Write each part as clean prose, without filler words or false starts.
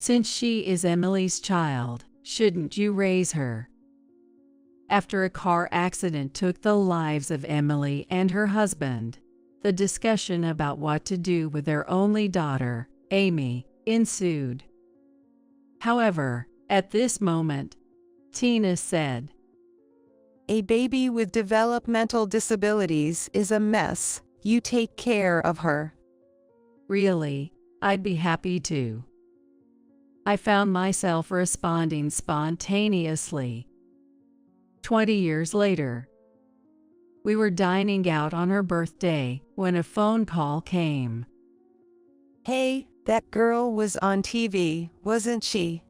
Since she is Emily's child, shouldn't you raise her? After a car accident took the lives of Emily and her husband, the discussion about what to do with their only daughter, Amy, ensued. However, at this moment, Tina said, "A baby with developmental disabilities is a mess. You take care of her." "Really, I'd be happy to." I found myself responding spontaneously. 20 years later, we were dining out on her birthday when a phone call came. "Hey, that girl was on TV, wasn't she?"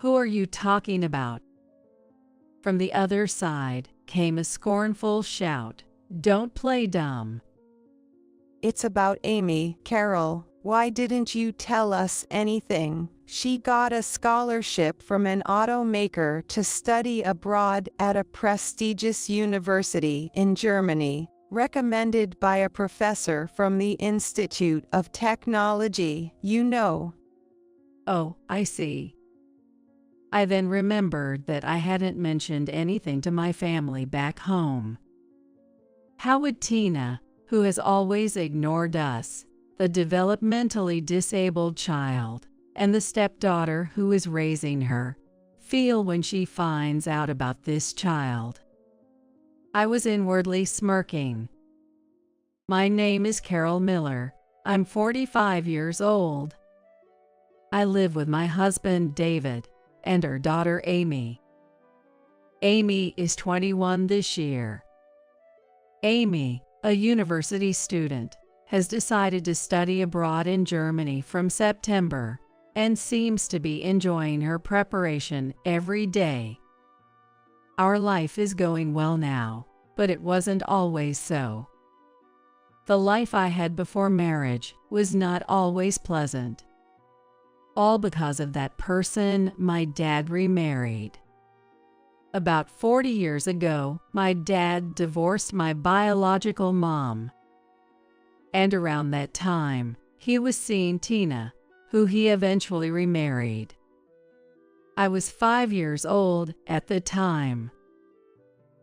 "Who are you talking about?" From the other side came a scornful shout. "Don't play dumb." "It's about Amy, Carol. Why didn't you tell us anything? She got a scholarship from an automaker to study abroad at a prestigious university in Germany, recommended by a professor from the Institute of Technology, you know." Oh, I see. I then remembered that I hadn't mentioned anything to my family back home. How would Tina, who has always ignored us, the developmentally disabled child, and the stepdaughter who is raising her, feel when she finds out about this child? I was inwardly smirking. My name is Carol Miller. I'm 45 years old. I live with my husband David and our daughter Amy. Amy is 21 this year. Amy, a university student, has decided to study abroad in Germany from September and seems to be enjoying her preparation every day. Our life is going well now, but it wasn't always so. The life I had before marriage was not always pleasant. All because of that person my dad remarried. About 40 years ago, my dad divorced my biological mom. And around that time, he was seeing Tina, who he eventually remarried. I was 5 years old at the time.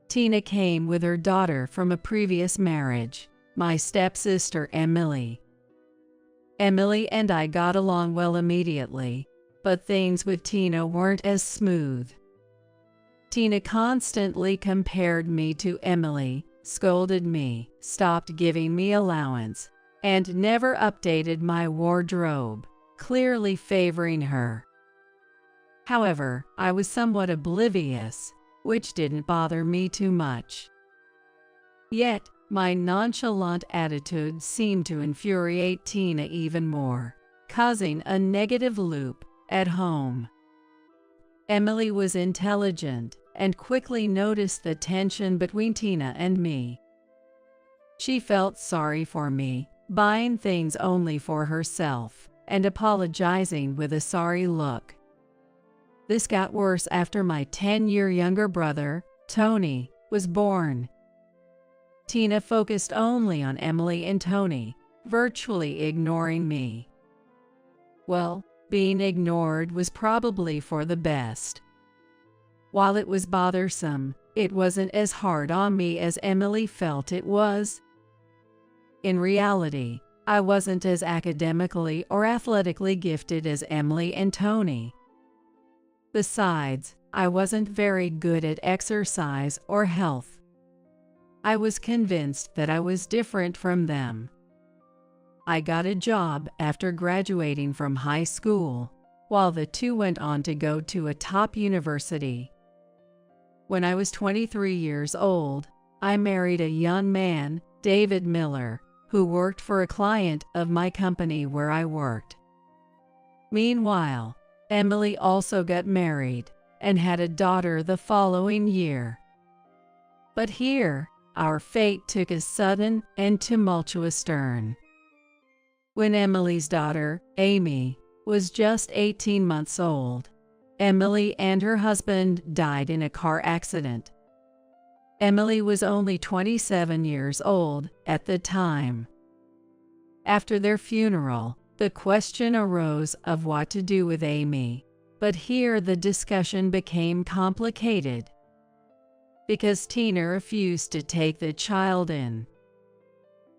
Tina came with her daughter from a previous marriage, my stepsister Emily. Emily and I got along well immediately, but things with Tina weren't as smooth. Tina constantly compared me to Emily, scolded me, stopped giving me allowance, and never updated my wardrobe, clearly favoring her. However, I was somewhat oblivious, which didn't bother me too much. Yet, my nonchalant attitude seemed to infuriate Tina even more, causing a negative loop at home. Emily was intelligent and quickly noticed the tension between Tina and me. She felt sorry for me, buying things only for herself, and apologizing with a sorry look. This got worse after my 10-year younger brother, Tony, was born. Tina focused only on Emily and Tony, virtually ignoring me. Well, being ignored was probably for the best. While it was bothersome, it wasn't as hard on me as Emily felt it was. In reality, I wasn't as academically or athletically gifted as Emily and Tony. Besides, I wasn't very good at exercise or health. I was convinced that I was different from them. I got a job after graduating from high school, while the two went on to go to a top university. When I was 23 years old, I married a young man, David Miller, who worked for a client of my company where I worked. Meanwhile, Emily also got married and had a daughter the following year. But here, our fate took a sudden and tumultuous turn. When Emily's daughter, Amy, was just 18 months old, Emily and her husband died in a car accident. Emily was only 27 years old at the time. After their funeral, The question arose of what to do with Amy, but here the discussion became complicated because Tina refused to take the child in.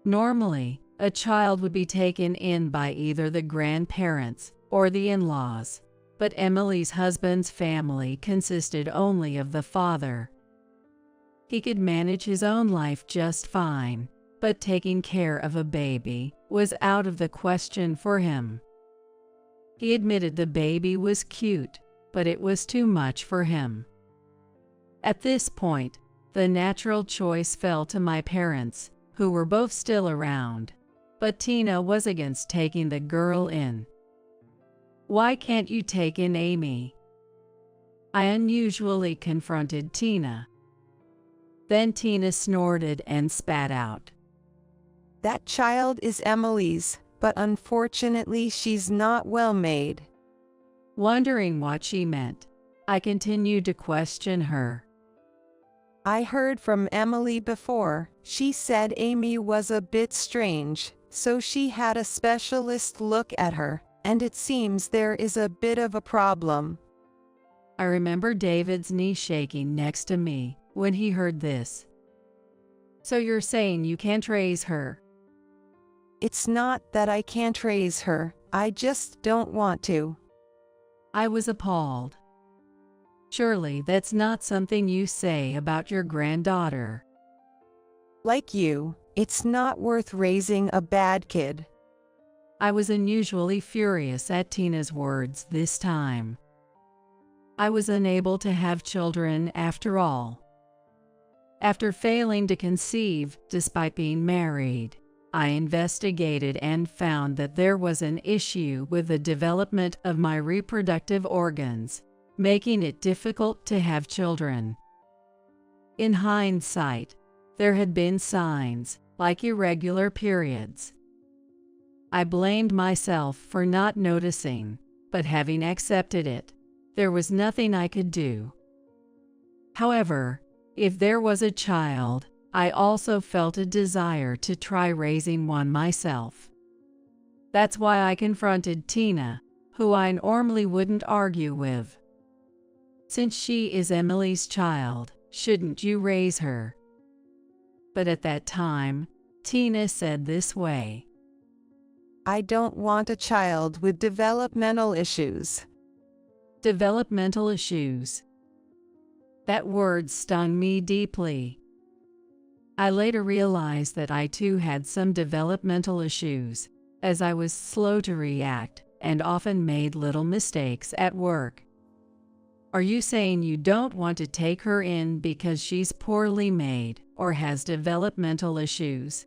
Normally, a child would be taken in by either the grandparents or the in-laws, but Emily's husband's family consisted only of the father. He could manage his own life just fine, but taking care of a baby was out of the question for him. He admitted the baby was cute, but it was too much for him. At this point, the natural choice fell to my parents, who were both still around, but Tina was against taking the girl in. "Why can't you take in Amy?" I unusually confronted Tina. Then Tina snorted and spat out. "That child is Emily's, but unfortunately she's not well made." Wondering what she meant, I continued to question her. "I heard from Emily before. She said Amy was a bit strange, so she had a specialist look at her, and it seems there is a bit of a problem." I remember David's knee shaking next to me when he heard this. "So you're saying you can't raise her?" "It's not that I can't raise her, I just don't want to." I was appalled. Surely that's not something you say about your granddaughter. "Like you, it's not worth raising a bad kid." I was unusually furious at Tina's words this time. I was unable to have children after all. After failing to conceive despite being married, I investigated and found that there was an issue with the development of my reproductive organs, making it difficult to have children. In hindsight, there had been signs, like irregular periods. I blamed myself for not noticing, but having accepted it, there was nothing I could do. However, if there was a child, I also felt a desire to try raising one myself. That's why I confronted Tina, who I normally wouldn't argue with. "Since she is Emily's child, shouldn't you raise her?" But at that time, Tina said this way. "I don't want a child with developmental issues." Developmental issues. That word stung me deeply. I later realized that I too had some developmental issues, as I was slow to react and often made little mistakes at work. "Are you saying you don't want to take her in because she's poorly made or has developmental issues?"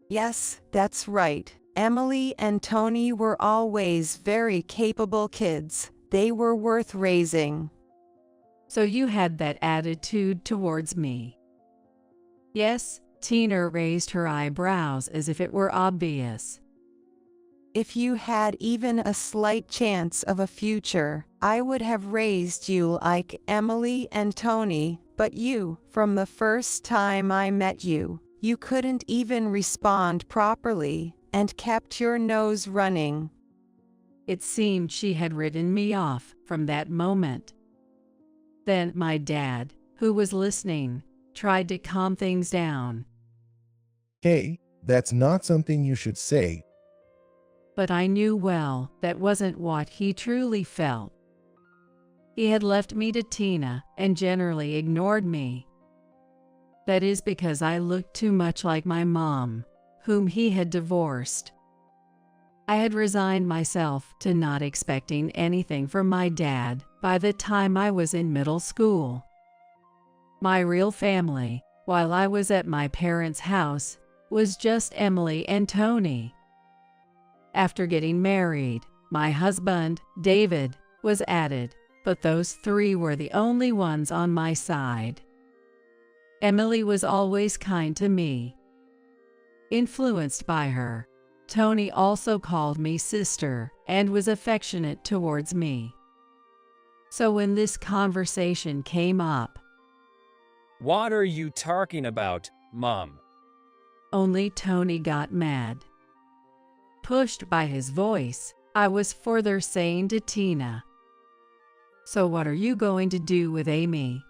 "Yes, that's right. Emily and Tony were always very capable kids. They were worth raising." "So you had that attitude towards me?" "Yes," Tina raised her eyebrows as if it were obvious. "If you had even a slight chance of a future, I would have raised you like Emily and Tony, but you, from the first time I met you, you couldn't even respond properly, and kept your nose running." It seemed she had written me off from that moment. Then my dad, who was listening, tried to calm things down. "Hey, that's not something you should say." But I knew well that wasn't what he truly felt. He had left me to Tina and generally ignored me. That is because I looked too much like my mom, whom he had divorced. I had resigned myself to not expecting anything from my dad by the time I was in middle school. My real family, while I was at my parents' house, was just Emily and Tony. After getting married, my husband, David, was added, but those three were the only ones on my side. Emily was always kind to me. Influenced by her, Tony also called me sister and was affectionate towards me. So when this conversation came up, "What are you talking about, Mom?" only Tony got mad. pushed by his voice, I was further saying to Tina, "So what are you going to do with Amy?"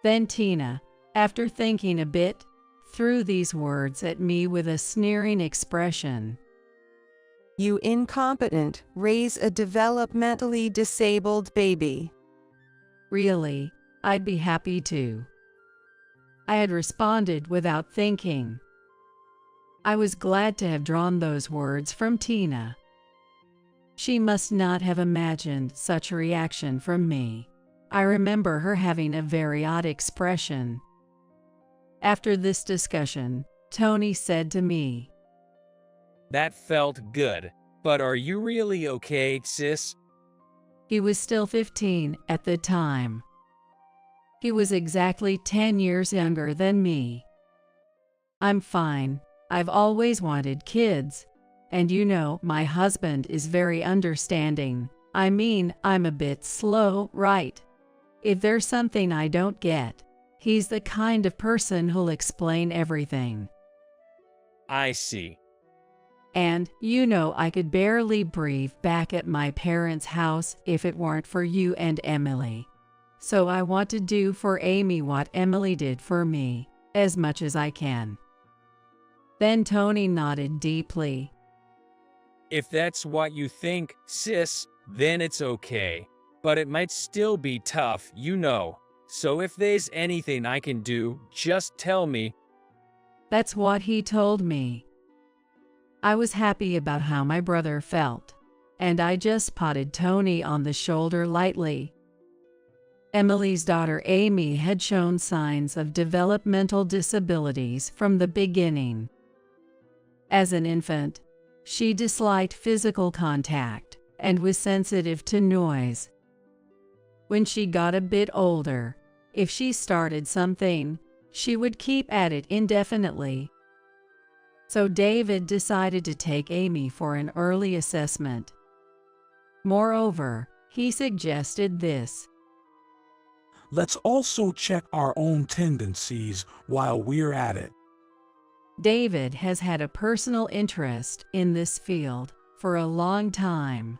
Then Tina, after thinking a bit, threw these words at me with a sneering expression. "You incompetent, raise a developmentally disabled baby." Really, I'd be happy to. I had responded without thinking. I was glad to have drawn those words from Tina. She must not have imagined such a reaction from me. I remember her having a very odd expression. After this discussion, Tony said to me, That felt good. But are you really okay, sis? he was still 15 at the time. He was exactly 10 years younger than me. "I'm fine. I've always wanted kids. And you know, my husband is very understanding. I mean, I'm a bit slow, right? If there's something I don't get, he's the kind of person who'll explain everything. I see. And, you know, I could barely breathe back at my parents' house if it weren't for you and Emily. So I want to do for Amy what Emily did for me, as much as I can." Then Tony nodded deeply. If that's what you think, sis, then it's okay. But it might still be tough, you know. So if there's anything I can do, just tell me. That's what he told me. I was happy about how my brother felt, and I just patted Tony on the shoulder lightly. Emily's daughter Amy had shown signs of developmental disabilities from the beginning. As an infant, she disliked physical contact and was sensitive to noise. When she got a bit older, if she started something, she would keep at it indefinitely. So David decided to take Amy for an early assessment. Moreover, he suggested this. Let's also check our own tendencies while we're at it. David has had a personal interest in this field for a long time.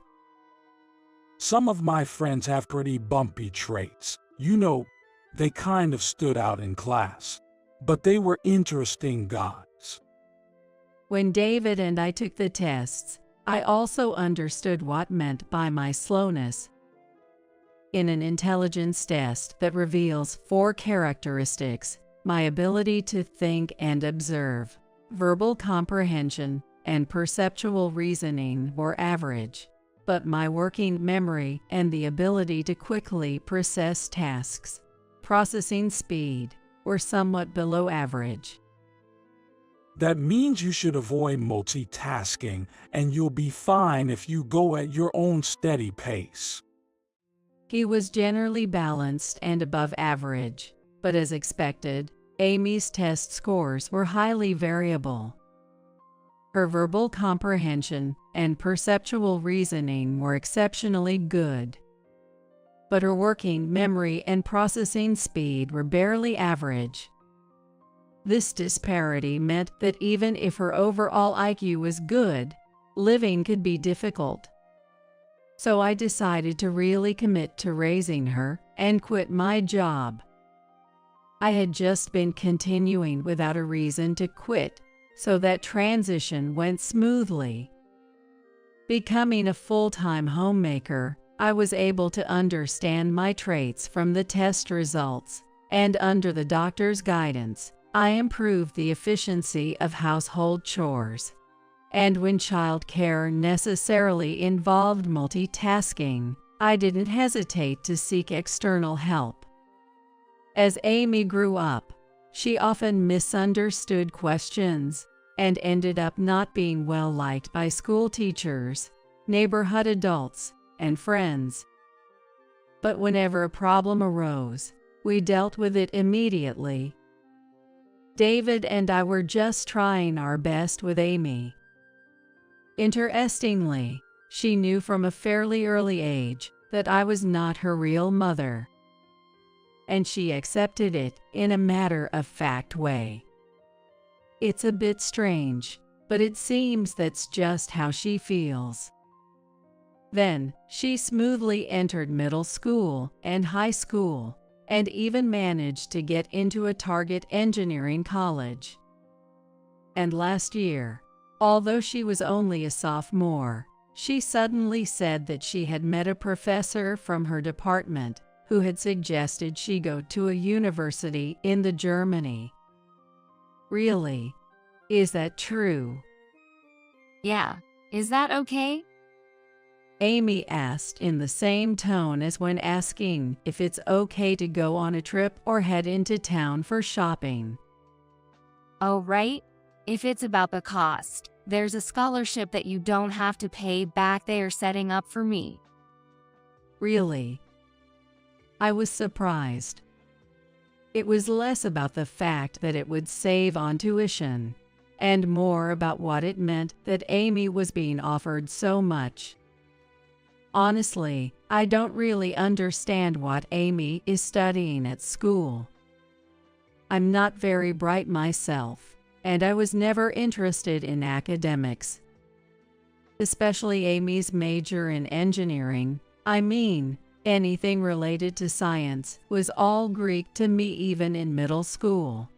Some of my friends have pretty bumpy traits. You know, they kind of stood out in class. But they were interesting guys. When David and I took the tests, I also understood what meant by my slowness. In an intelligence test that reveals 4 characteristics, my ability to think and observe, verbal comprehension, and perceptual reasoning were average, but my working memory and the ability to quickly process tasks, processing speed, were somewhat below average. That means you should avoid multitasking, and you'll be fine if you go at your own steady pace. He was generally balanced and above average, but as expected, Amy's test scores were highly variable. Her verbal comprehension and perceptual reasoning were exceptionally good, but her working memory and processing speed were barely average. This disparity meant that even if her overall IQ was good, living could be difficult. So I decided to really commit to raising her and quit my job. I had just been continuing without a reason to quit, so that transition went smoothly. Becoming a full-time homemaker, I was able to understand my traits from the test results, and under the doctor's guidance, I improved the efficiency of household chores. And when childcare necessarily involved multitasking, I didn't hesitate to seek external help. As Amy grew up, she often misunderstood questions and ended up not being well liked by school teachers, neighborhood adults, and friends. But whenever a problem arose, we dealt with it immediately. David and I were just trying our best with Amy. Interestingly, she knew from a fairly early age that I was not her real mother, and she accepted it in a matter-of-fact way. It's a bit strange, but it seems that's just how she feels. Then, she smoothly entered middle school and high school, and even managed to get into a target engineering college. And last year, although she was only a sophomore, she suddenly said that she had met a professor from her department who had suggested she go to a university in Germany. Really? Is that true? Yeah, is that okay? Amy asked in the same tone as when asking if it's okay to go on a trip or head into town for shopping. Oh, right? If it's about the cost, there's a scholarship that you don't have to pay back they are setting up for me. Really? I was surprised. It was less about the fact that it would save on tuition, and more about what it meant that Amy was being offered so much. Honestly, I don't really understand what Amy is studying at school. I'm not very bright myself, and I was never interested in academics. Especially Amy's major in engineering. I mean, anything related to science was all Greek to me even in middle school.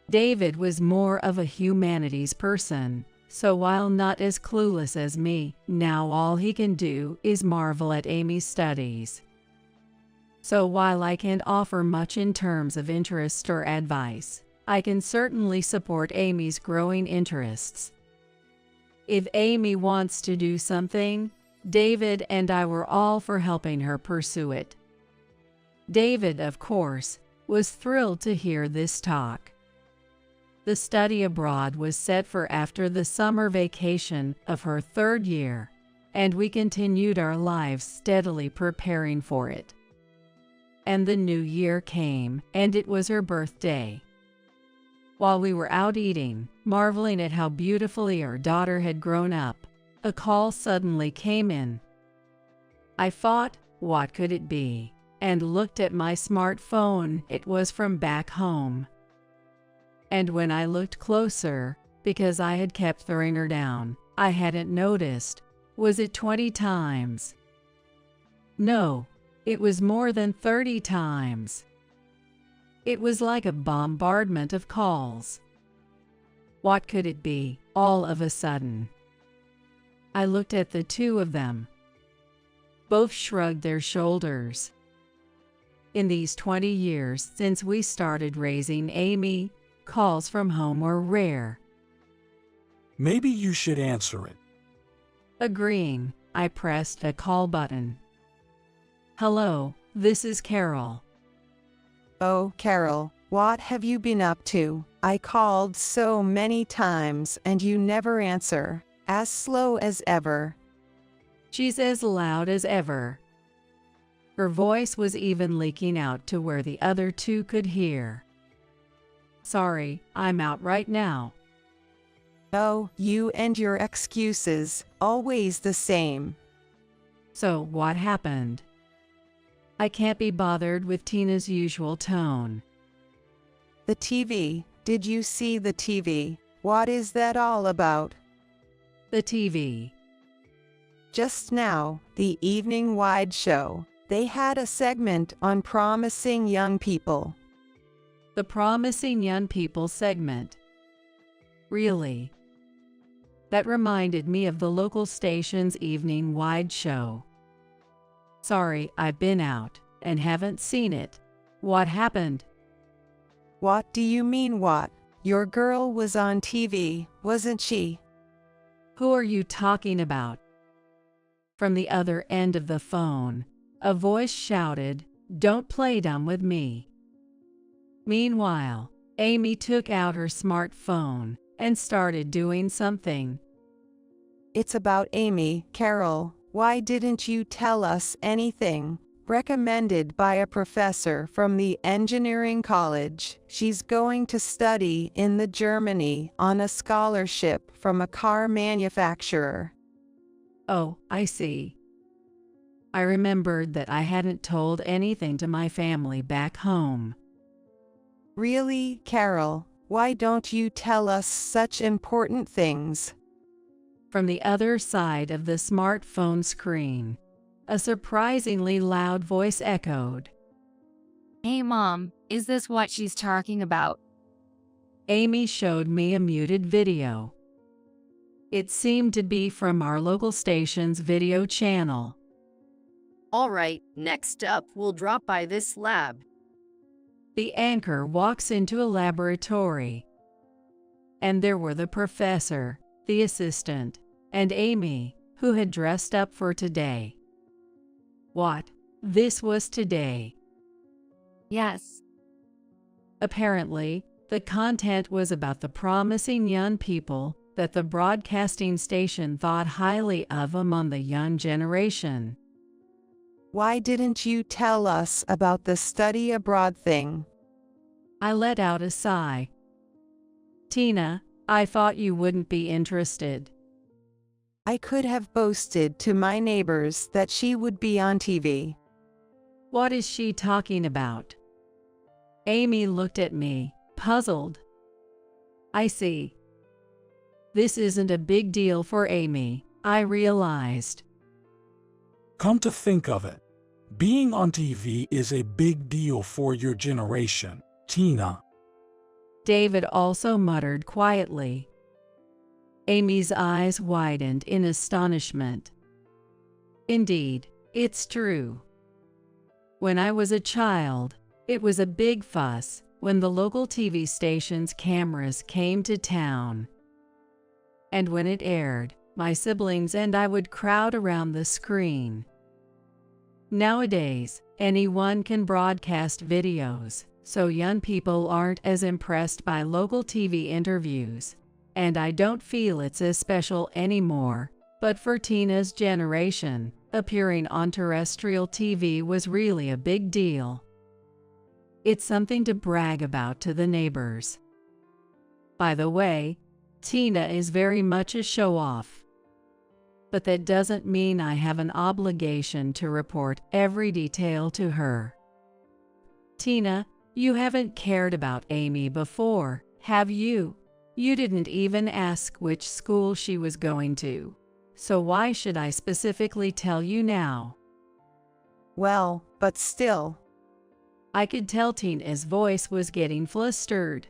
David was more of a humanities person, so while not as clueless as me, now all he can do is marvel at Amy's studies. So while I can't offer much in terms of interest or advice, I can certainly support Amy's growing interests. If Amy wants to do something, David and I were all for helping her pursue it. David, of course, was thrilled to hear this talk. The study abroad was set for after the summer vacation of her third year, and we continued our lives steadily preparing for it. And the new year came, and it was her birthday. While we were out eating, marveling at how beautifully our daughter had grown up, a call suddenly came in. I thought, what could it be? And looked at my smartphone. It was from back home. And when I looked closer, because I had kept throwing her down, I hadn't noticed. Was it 20 times? No, it was more than 30 times. It was like a bombardment of calls. What could it be, all of a sudden? I looked at the two of them. Both shrugged their shoulders. In these 20 years since we started raising Amy, calls from home were rare. Maybe you should answer it. Agreeing, I pressed a call button. Hello, this is Carol. Oh, Carol, what have you been up to? I called so many times and you never answer. As slow as ever. She's as loud as ever. Her voice was even leaking out to where the other two could hear. Sorry, I'm out right now. Oh, you and your excuses, always the same. So what happened? I can't be bothered with Tina's usual tone. The TV, did you see the TV? What is that all about? The TV. Just now, the evening wide show. They had a segment on promising young people. The Promising Young People segment. Really? That reminded me of the local station's evening wide show. Sorry, I've been out and haven't seen it. What happened? What do you mean what? Your girl was on TV, wasn't she? Who are you talking about? From the other end of the phone, a voice shouted, "Don't play dumb with me." Meanwhile, Amy took out her smartphone and started doing something. It's about Amy, Carol. Why didn't you tell us anything? Recommended by a professor from the engineering college. She's going to study in Germany on a scholarship from a car manufacturer. Oh, I see. I remembered that I hadn't told anything to my family back home. Really, Carol? Why don't you tell us such important things? From the other side of the smartphone screen, a surprisingly loud voice echoed. Hey Mom, is this what she's talking about? Amy showed me a muted video. It seemed to be from our local station's video channel. All right, next up, we'll drop by this lab. The anchor walks into a laboratory. And there were the professor, the assistant, and Amy, who had dressed up for today. What? This was today? Yes. Apparently, the content was about the promising young people that the broadcasting station thought highly of among the young generation. Why didn't you tell us about the study abroad thing? I let out a sigh. Tina, I thought you wouldn't be interested. I could have boasted to my neighbors that she would be on TV. What is she talking about? Amy looked at me, puzzled. I see. This isn't a big deal for Amy, I realized. Come to think of it, being on TV is a big deal for your generation, Tina. David also muttered quietly. Amy's eyes widened in astonishment. Indeed, it's true. When I was a child, it was a big fuss when the local TV station's cameras came to town. And when it aired, my siblings and I would crowd around the screen. Nowadays, anyone can broadcast videos, so young people aren't as impressed by local TV interviews. And I don't feel it's as special anymore, but for Tina's generation, appearing on terrestrial TV was really a big deal. It's something to brag about to the neighbors. By the way, Tina is very much a show-off. But that doesn't mean I have an obligation to report every detail to her. Tina, you haven't cared about Amy before, have you? You didn't even ask which school she was going to. So why should I specifically tell you now? Well, but still. I could tell Tina's voice was getting flustered.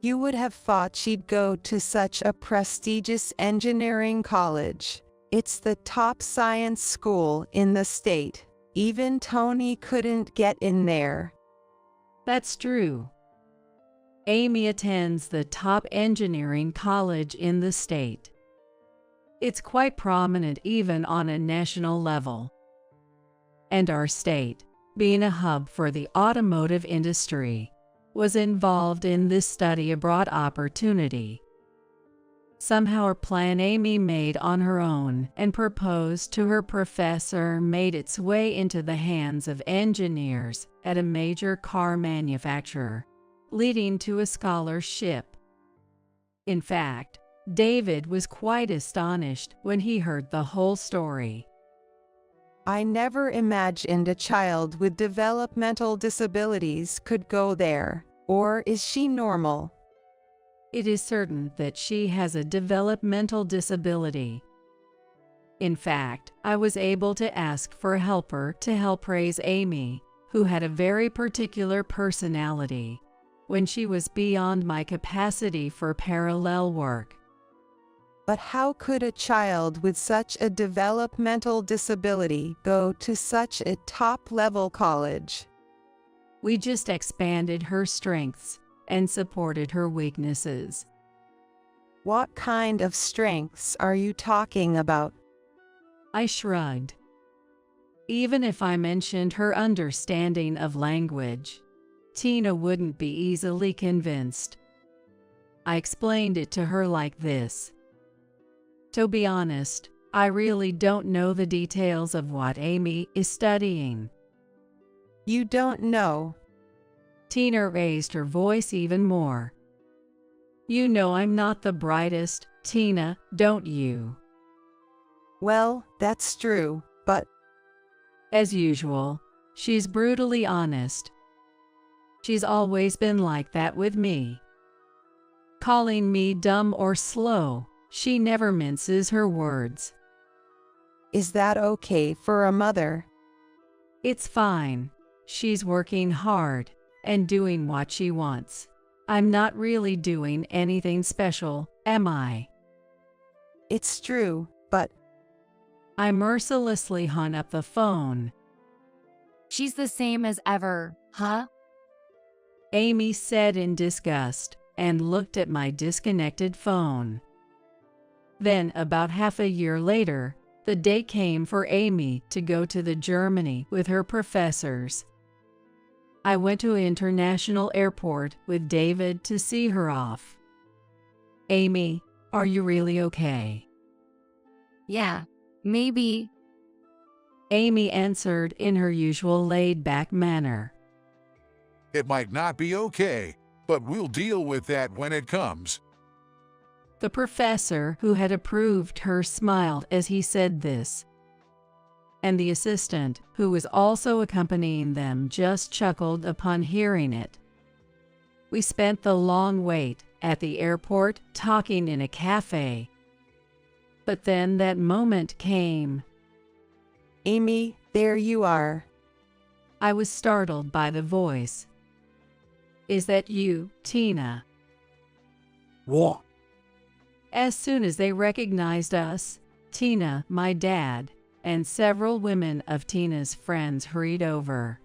You would have thought she'd go to such a prestigious engineering college. It's the top science school in the state. Even Tony couldn't get in there. That's true. Amy attends the top engineering college in the state. It's quite prominent even on a national level. And our state, being a hub for the automotive industry, was involved in this study abroad opportunity. Somehow a plan Amy made on her own and proposed to her professor made its way into the hands of engineers at a major car manufacturer, leading to a scholarship. In fact, David was quite astonished when he heard the whole story. I never imagined a child with developmental disabilities could go there. Or is she normal? It is certain that she has a developmental disability. In fact, I was able to ask for a helper to help raise Amy, who had a very particular personality, when she was beyond my capacity for parallel work. But how could a child with such a developmental disability go to such a top-level college? We just expanded her strengths and supported her weaknesses. What kind of strengths are you talking about? I shrugged. Even if I mentioned her understanding of language, Tina wouldn't be easily convinced. I explained it to her like this. To be honest, I really don't know the details of what Amy is studying. You don't know. Tina raised her voice even more. You know I'm not the brightest, Tina, don't you? Well, that's true, but... As usual, she's brutally honest. She's always been like that with me. calling me dumb or slow. She never minces her words. Is that okay for a mother? It's fine. She's working hard and doing what she wants. I'm not really doing anything special, am I? It's true, but I mercilessly hung up the phone. She's the same as ever, huh? Amy said in disgust and looked at my disconnected phone. Then, about half a year later, the day came for Amy to go to Germany with her professors. I went to International Airport with David to see her off. Amy, are you really okay? Yeah, maybe. Amy answered in her usual laid-back manner. It might not be okay, but we'll deal with that when it comes. The professor who had approved her smiled as he said this, and the assistant, who was also accompanying them, just chuckled upon hearing it. We spent the long wait at the airport talking in a cafe. But then that moment came. Amy, there you are. I was startled by the voice. Is that you, Tina? What? As soon as they recognized us, Tina, my dad, and several women of Tina's friends hurried over.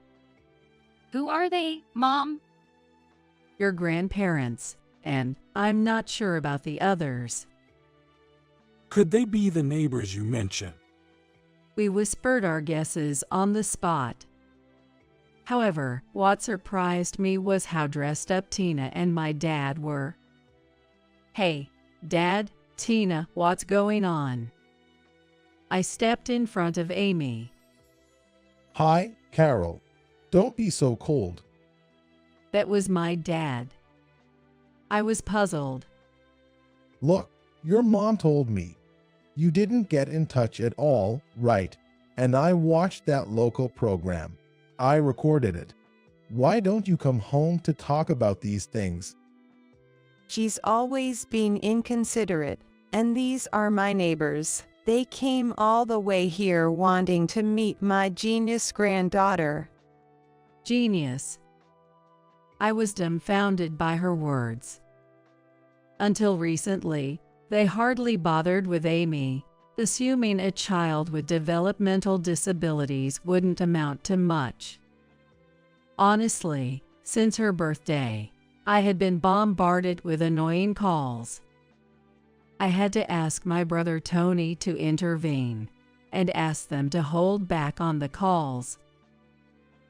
Who are they, Mom? Your grandparents, and I'm not sure about the others. Could they be the neighbors you mentioned? We whispered our guesses on the spot. However, what surprised me was how dressed up Tina and my dad were. Hey, Dad, Tina, what's going on? I stepped in front of Amy. Hi, Carol. Don't be so cold. That was my dad. I was puzzled. Look, your mom told me. You didn't get in touch at all, right? And I watched that local program. I recorded it. Why don't you come home to talk about these things? She's always been inconsiderate, and these are my neighbors. They came all the way here wanting to meet my genius granddaughter. Genius. I was dumbfounded by her words. Until recently, they hardly bothered with Amy, assuming a child with developmental disabilities wouldn't amount to much. Honestly, since her birthday, I had been bombarded with annoying calls. I had to ask my brother Tony to intervene and ask them to hold back on the calls.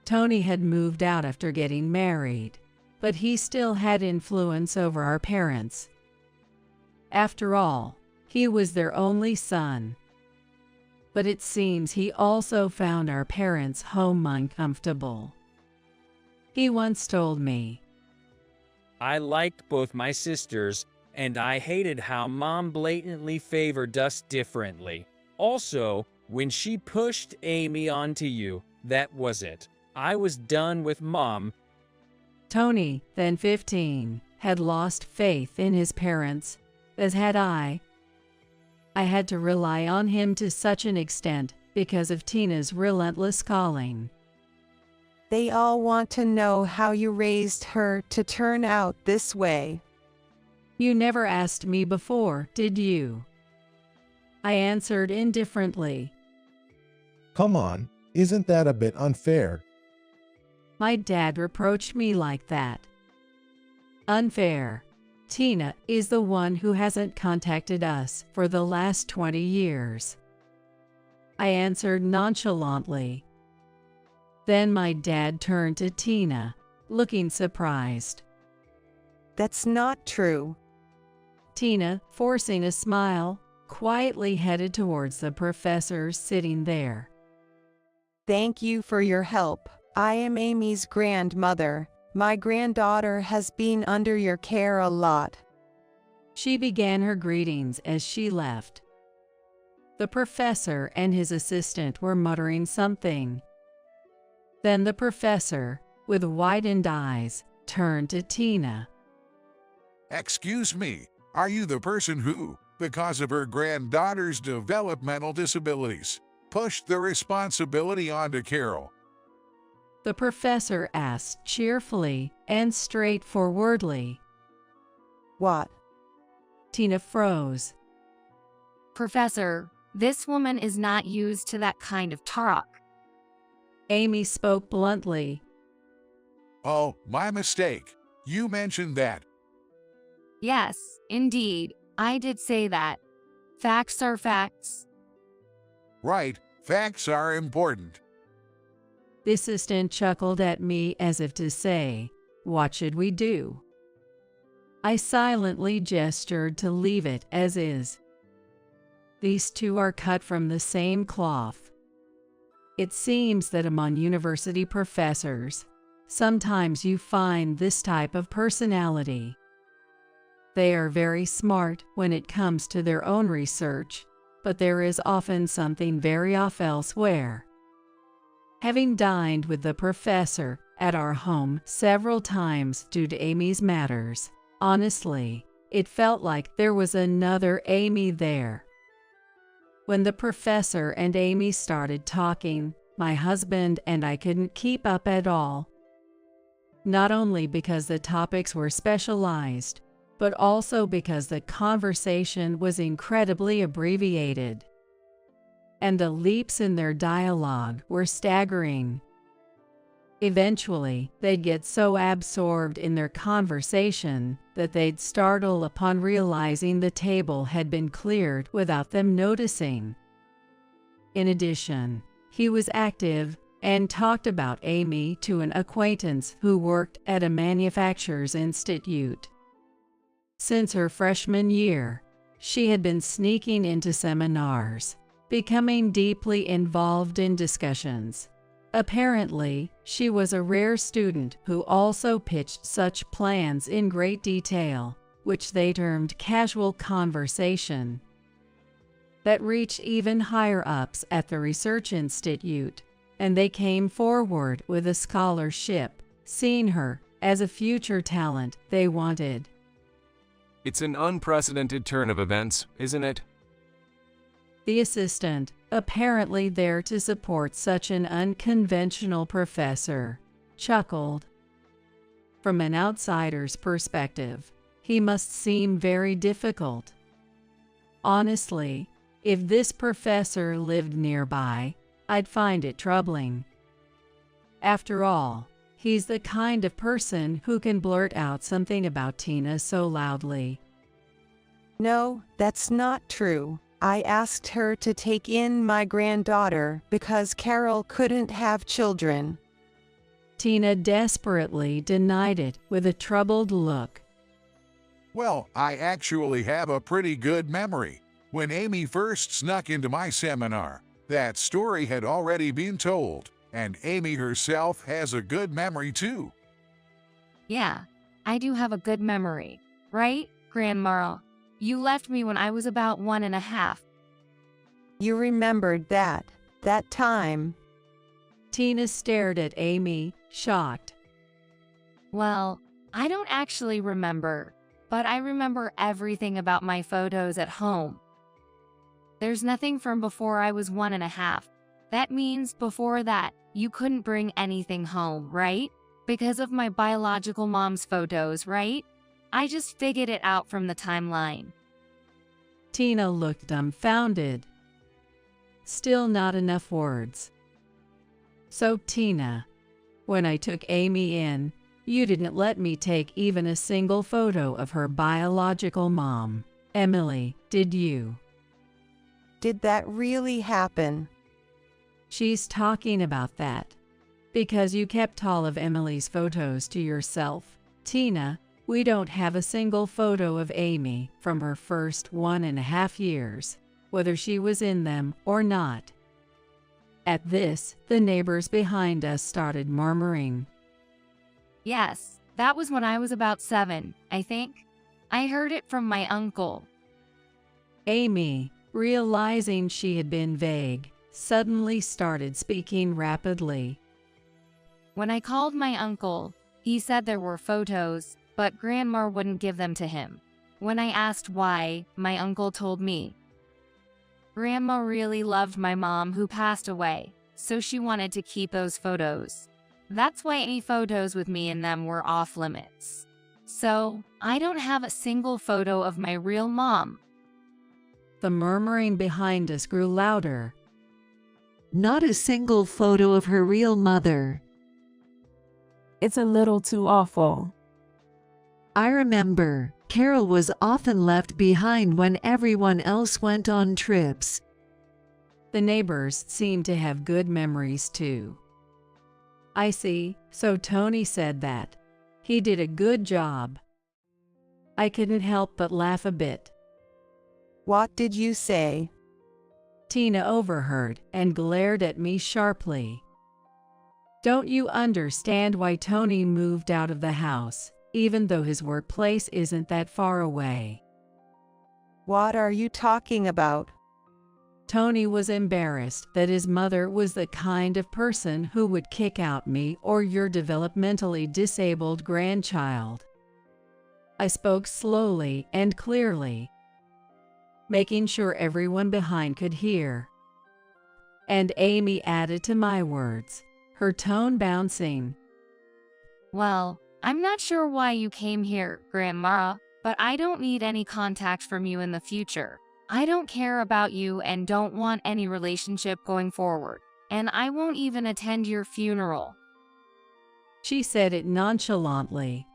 Tony had moved out after getting married, but he still had influence over our parents. After all, he was their only son. But it seems he also found our parents' home uncomfortable. He once told me, I liked both my sisters, and I hated how Mom blatantly favored us differently. Also, when she pushed Amy onto you, that was it. I was done with Mom. Tony, then 15, had lost faith in his parents, as had I. I had to rely on him to such an extent because of Tina's relentless calling. They all want to know how you raised her to turn out this way. You never asked me before, did you? I answered indifferently. Come on, isn't that a bit unfair? My dad reproached me like that. Unfair. Tina is the one who hasn't contacted us for the last 20 years. I answered nonchalantly. Then my dad turned to Tina, looking surprised. That's not true. Tina, forcing a smile, quietly headed towards the professors sitting there. Thank you for your help. I am Amy's grandmother. My granddaughter has been under your care a lot. She began her greetings as she left. The professor and his assistant were muttering something. Then the professor, with widened eyes, turned to Tina. Excuse me, are you the person who, because of her granddaughter's developmental disabilities, pushed the responsibility onto Carol? The professor asked cheerfully and straightforwardly. What? Tina froze. Professor, this woman is not used to that kind of talk. Amy spoke bluntly. Oh, my mistake. You mentioned that. Yes, indeed, I did say that. Facts are facts. Right, facts are important. The assistant chuckled at me as if to say, "What should we do?" I silently gestured to leave it as is. These two are cut from the same cloth. It seems that among university professors, sometimes you find this type of personality. They are very smart when it comes to their own research, but there is often something very off elsewhere. Having dined with the professor at our home several times due to Amy's matters, honestly, it felt like there was another Amy there. When the professor and Amy started talking, my husband and I couldn't keep up at all. Not only because the topics were specialized, but also because the conversation was incredibly abbreviated. And the leaps in their dialogue were staggering. Eventually, they'd get so absorbed in their conversation that they'd startle upon realizing the table had been cleared without them noticing. In addition, he was active and talked about Amy to an acquaintance who worked at a manufacturer's institute. Since her freshman year, she had been sneaking into seminars, becoming deeply involved in discussions. Apparently, she was a rare student who also pitched such plans in great detail, which they termed casual conversation, that reached even higher ups at the research institute, and they came forward with a scholarship, seeing her as a future talent they wanted. It's an unprecedented turn of events, isn't it? The assistant, apparently there to support such an unconventional professor, chuckled. From an outsider's perspective, he must seem very difficult. Honestly, if this professor lived nearby, I'd find it troubling. After all, he's the kind of person who can blurt out something about Tina so loudly. No, that's not true. I asked her to take in my granddaughter because Carol couldn't have children. Tina desperately denied it with a troubled look. Well, I actually have a pretty good memory. When Amy first snuck into my seminar, that story had already been told, and Amy herself has a good memory too. Yeah, I do have a good memory, right, Grandma? You left me when I was about 1.5. You remembered that time. Tina stared at Amy, shocked. Well, I don't actually remember, but I remember everything about my photos at home. There's nothing from before I was 1.5. That means before that, you couldn't bring anything home, right? Because of my biological mom's photos, right? I just figured it out from the timeline. Tina looked dumbfounded. Still not enough words. So, Tina, when I took Amy in, you didn't let me take even a single photo of her biological mom, Emily, did you? Did that really happen? She's talking about that. Because you kept all of Emily's photos to yourself, Tina. We don't have a single photo of Amy from her first 1.5 years, whether she was in them or not. At this, the neighbors behind us started murmuring. Yes, that was when I was about 7, I think. I heard it from my uncle. Amy, realizing she had been vague, suddenly started speaking rapidly. When I called my uncle, he said there were photos, but Grandma wouldn't give them to him. When I asked why, my uncle told me. Grandma really loved my mom who passed away, so she wanted to keep those photos. That's why any photos with me in them were off limits. So, I don't have a single photo of my real mom. The murmuring behind us grew louder. Not a single photo of her real mother. It's a little too awful. I remember, Carol was often left behind when everyone else went on trips. The neighbors seemed to have good memories too. I see, so Tony said that. He did a good job. I couldn't help but laugh a bit. What did you say? Tina overheard and glared at me sharply. Don't you understand why Tony moved out of the house, even though his workplace isn't that far away? What are you talking about? Tony was embarrassed that his mother was the kind of person who would kick out me or your developmentally disabled grandchild. I spoke slowly and clearly, making sure everyone behind could hear. And Amy added to my words, her tone bouncing. Well, I'm not sure why you came here, Grandma, but I don't need any contact from you in the future. I don't care about you and don't want any relationship going forward, and I won't even attend your funeral. She said it nonchalantly.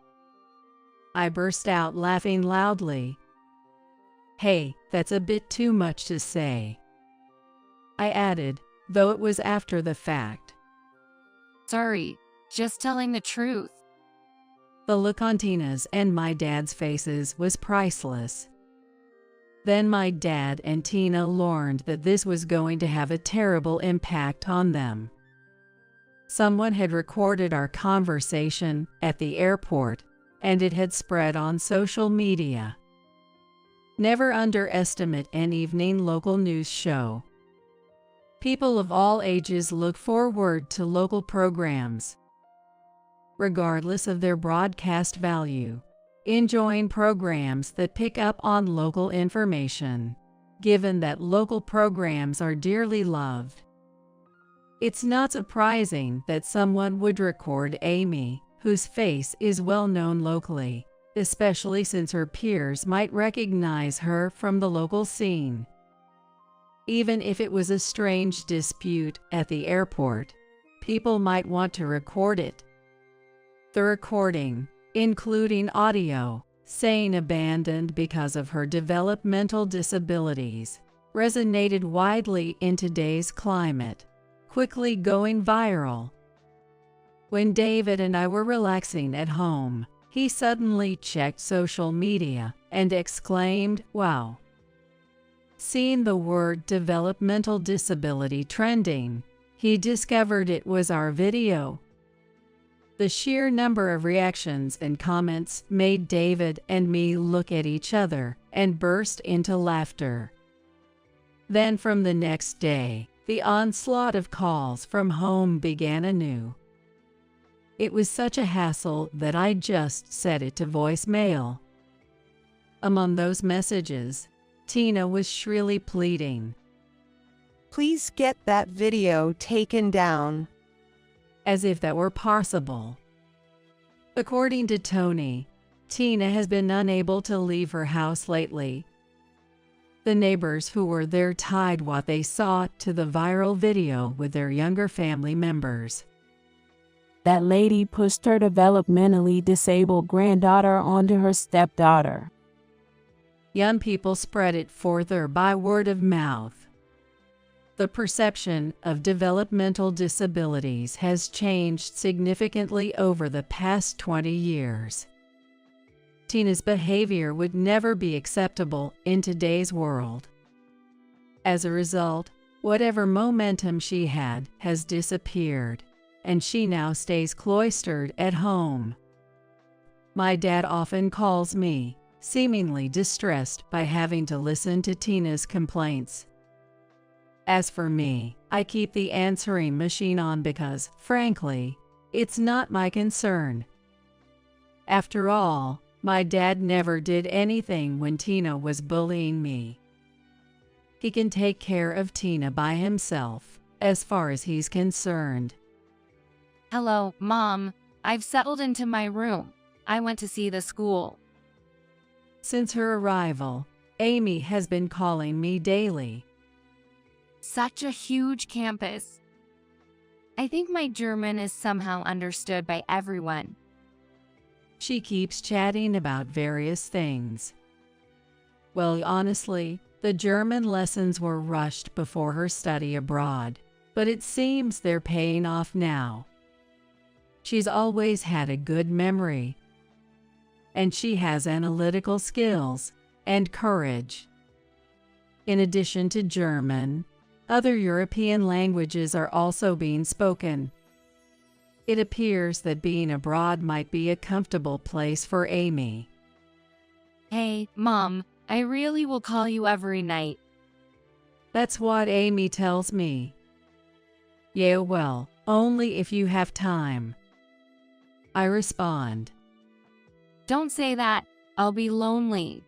I burst out laughing loudly. Hey, that's a bit too much to say. I added, though it was after the fact. Sorry, just telling the truth. The look on Tina's and my dad's faces was priceless. Then my dad and Tina learned that this was going to have a terrible impact on them. Someone had recorded our conversation at the airport, and it had spread on social media. Never underestimate an evening local news show. People of all ages look forward to local programs, regardless of their broadcast value, enjoying programs that pick up on local information, given that local programs are dearly loved. It's not surprising that someone would record Amy, whose face is well known locally, especially since her peers might recognize her from the local scene. Even if it was a strange dispute at the airport, people might want to record it. The recording, including audio, saying abandoned because of her developmental disabilities, resonated widely in today's climate, quickly going viral. When David and I were relaxing at home, he suddenly checked social media and exclaimed, "Wow." Seeing the word developmental disability trending, he discovered it was our video. The sheer number of reactions and comments made David and me look at each other and burst into laughter. Then from the next day, the onslaught of calls from home began anew. It was such a hassle that I just set it to voicemail. Among those messages, Tina was shrilly pleading, Please get that video taken down. as if that were possible. According to Tony, Tina has been unable to leave her house lately. The neighbors who were there tied what they saw to the viral video with their younger family members. That lady pushed her developmentally disabled granddaughter onto her stepdaughter. Young people spread it further by word of mouth. The perception of developmental disabilities has changed significantly over the past 20 years. Tina's behavior would never be acceptable in today's world. As a result, whatever momentum she had has disappeared, and she now stays cloistered at home. My dad often calls me, seemingly distressed by having to listen to Tina's complaints. As for me, I keep the answering machine on because, frankly, it's not my concern. After all, my dad never did anything when Tina was bullying me. He can take care of Tina by himself, as far as he's concerned. Hello, Mom. I've settled into my room. I went to see the school. Since her arrival, Amy has been calling me daily. Such a huge campus. I think my German is somehow understood by everyone. She keeps chatting about various things. Well, honestly, the German lessons were rushed before her study abroad, but it seems they're paying off now. She's always had a good memory, and she has analytical skills and courage. In addition to German, other European languages are also being spoken. It appears that being abroad might be a comfortable place for Amy. Hey, Mom, I really will call you every night. That's what Amy tells me. Yeah, well, only if you have time, I respond. Don't say that. I'll be lonely.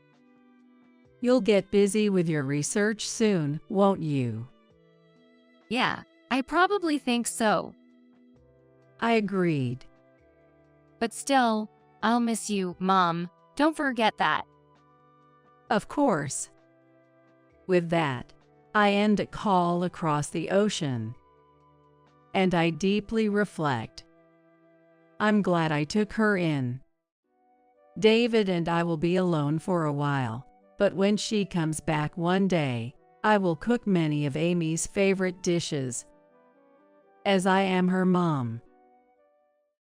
You'll get busy with your research soon, won't you? Yeah, I probably think so. I agreed. But still, I'll miss you, Mom. Don't forget that. Of course. With that, I end a call across the ocean, and I deeply reflect. I'm glad I took her in. David and I will be alone for a while, but when she comes back one day, I will cook many of Amy's favorite dishes. As I am her mom,